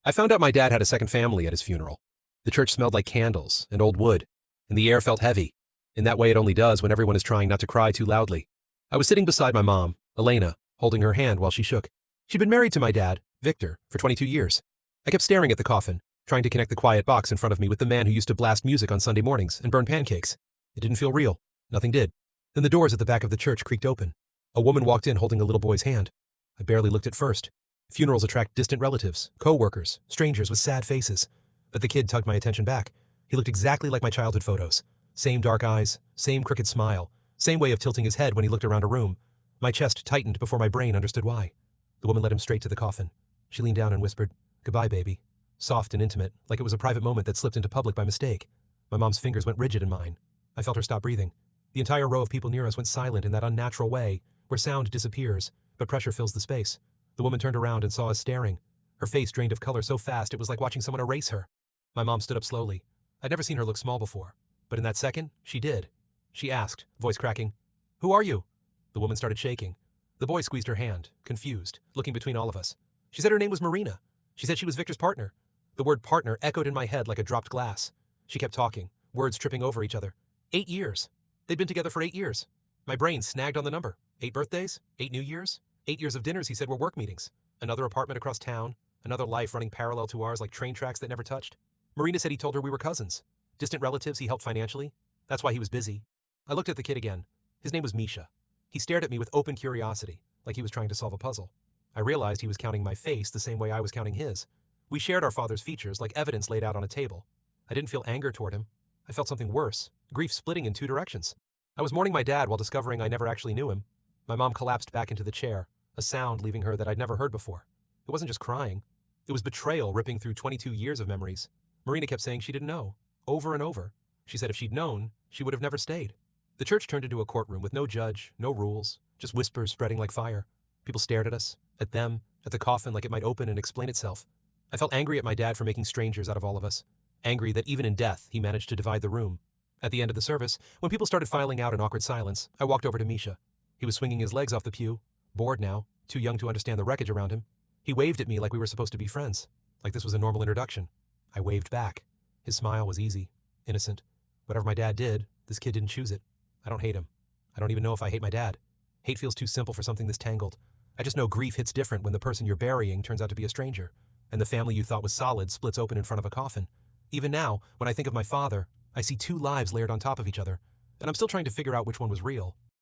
I found out my dad had a second family at his funeral. The church smelled like candles and old wood, and the air felt heavy, in that way it only does when everyone is trying not to cry too loudly. I was sitting beside my mom, Elena, holding her hand while she shook. She'd been married to my dad, Victor, for 22 years. I kept staring at the coffin, trying to connect the quiet box in front of me with the man who used to blast music on Sunday mornings and burn pancakes. It didn't feel real. Nothing did. Then the doors at the back of the church creaked open. A woman walked in holding a little boy's hand. I barely looked at first. Funerals attract distant relatives, co-workers, strangers with sad faces. But the kid tugged my attention back. He looked exactly like my childhood photos. Same dark eyes, same crooked smile, same way of tilting his head when he looked around a room. My chest tightened before my brain understood why. The woman led him straight to the coffin. She leaned down and whispered, "Goodbye, baby." Soft and intimate, like it was a private moment that slipped into public by mistake. My mom's fingers went rigid in mine. I felt her stop breathing. The entire row of people near us went silent in that unnatural way, where sound disappears, but pressure fills the space. The woman turned around and saw us staring. Her face drained of color so fast it was like watching someone erase her. My mom stood up slowly. I'd never seen her look small before, but in that second, she did. She asked, voice cracking, "Who are you?" The woman started shaking. The boy squeezed her hand, confused, looking between all of us. She said her name was Marina. She said she was Victor's partner. The word partner echoed in my head like a dropped glass. She kept talking, words tripping over each other. 8 years. They'd been together for 8 years. My brain snagged on the number. 8 birthdays, 8 New Years, 8 years of dinners he said were work meetings, another apartment across town, another life running parallel to ours like train tracks that never touched. Marina said he told her we were cousins. Distant relatives he helped financially. That's why he was busy. I looked at the kid again. His name was Misha. He stared at me with open curiosity, like he was trying to solve a puzzle. I realized he was counting my face the same way I was counting his. We shared our father's features like evidence laid out on a table. I didn't feel anger toward him. I felt something worse, grief splitting in 2 directions. I was mourning my dad while discovering I never actually knew him. My mom collapsed back into the chair, a sound leaving her that I'd never heard before. It wasn't just crying. It was betrayal ripping through 22 years of memories. Marina kept saying she didn't know, over and over. She said if she'd known, she would have never stayed. The church turned into a courtroom with no judge, no rules, just whispers spreading like fire. People stared at us, at them, at the coffin like it might open and explain itself. I felt angry at my dad for making strangers out of all of us. Angry that even in death, he managed to divide the room. At the end of the service, when people started filing out in awkward silence, I walked over to Misha. He was swinging his legs off the pew, bored now, too young to understand the wreckage around him. He waved at me like we were supposed to be friends, like this was a normal introduction. I waved back. His smile was easy, innocent. Whatever my dad did, this kid didn't choose it. I don't hate him. I don't even know if I hate my dad. Hate feels too simple for something this tangled. I just know grief hits different when the person you're burying turns out to be a stranger, and the family you thought was solid splits open in front of a coffin. Even now, when I think of my father, I see 2 lives layered on top of each other, and I'm still trying to figure out which one was real.